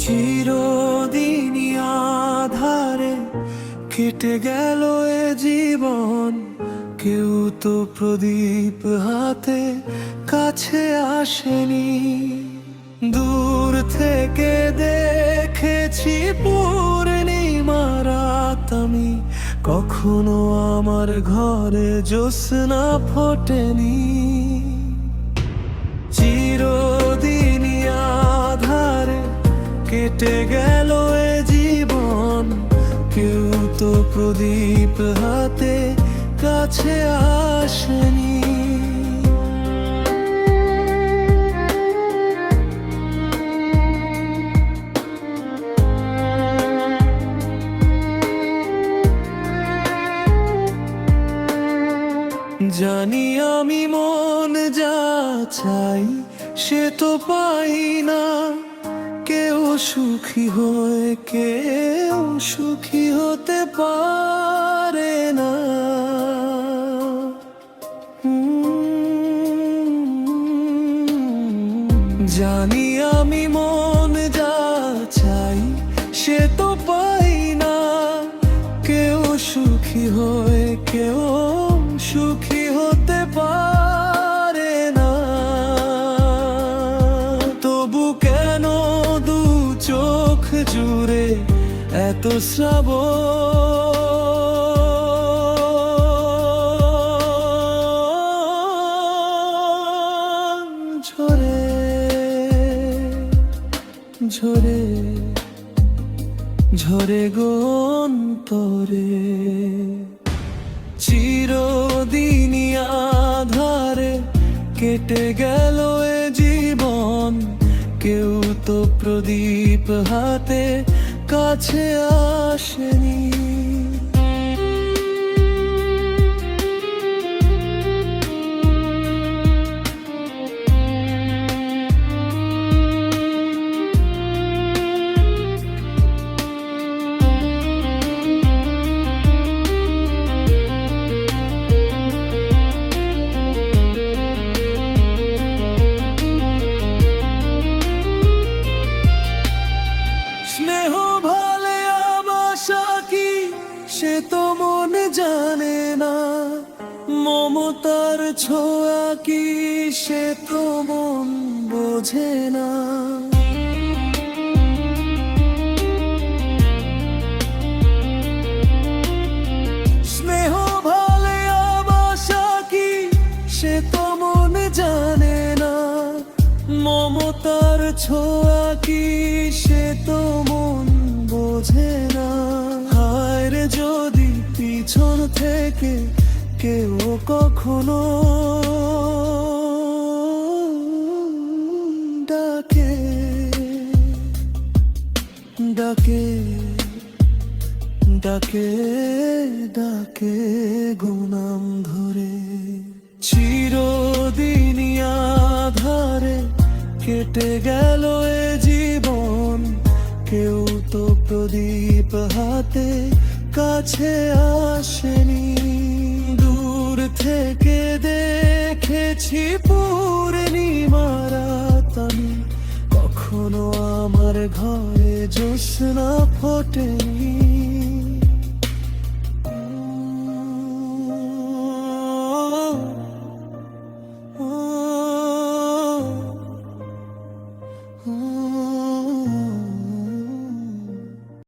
চিরদিনই আধারে কেটে গেল এ জীবন, কেউ তো প্রদীপ হাতে কাছে আসেনি। দূর থেকে দেখেছি পূর্ণিমা রাত আমি, কখনো আমার ঘরে জ্যোৎস্না ফোটেনি। চিরদিনই আধারে কেটে গেল এ জীবন, কেউ তো প্রদীপ হাতে কাছে আসেনি। জানি আমি মন যা চাই সে তো পাই না, কেউ সুখী হয়ে কেউ সুখী হতে পারে না। জানি আমি মন যা চাই সে তো পাই না, কেউ সুখী হয়ে কেউ সুখী হতে পারে না। তবু কেন দু চোখ জুড়ে এত শ্রাবণ ঝরে ঝরে ঝরে গো অন্তরে। চিরদিনই আধারে কেটে গেল এ জীবন, কেউ তো প্রদীপ হাতে কাছে আসেনি। স্নেহ ভালোবাসা কি সে তো মন জানে না, মমতার ছোঁয়া কি সে তো মন বোঝে না। স্নেহ ভালোবাসা কি সে তো মন জানে না, মমতার ছোঁয়া কি সে তো মন বোঝে না। হায় রে যদি পিছন থেকে কেউ কখনো ডাকে ডাকে ডাকে ডাকে গুনাম ধরে। চিরদিনই আধারে কেটে গেল এ জীবন, কেউ তো প্রদীপ হাতে কাছে আসেনি। দূর থেকে দেখেছি পূর্ণিমা রাত আমি, কখনো আমার ঘরে জ্যোৎস্না ফোটেনি।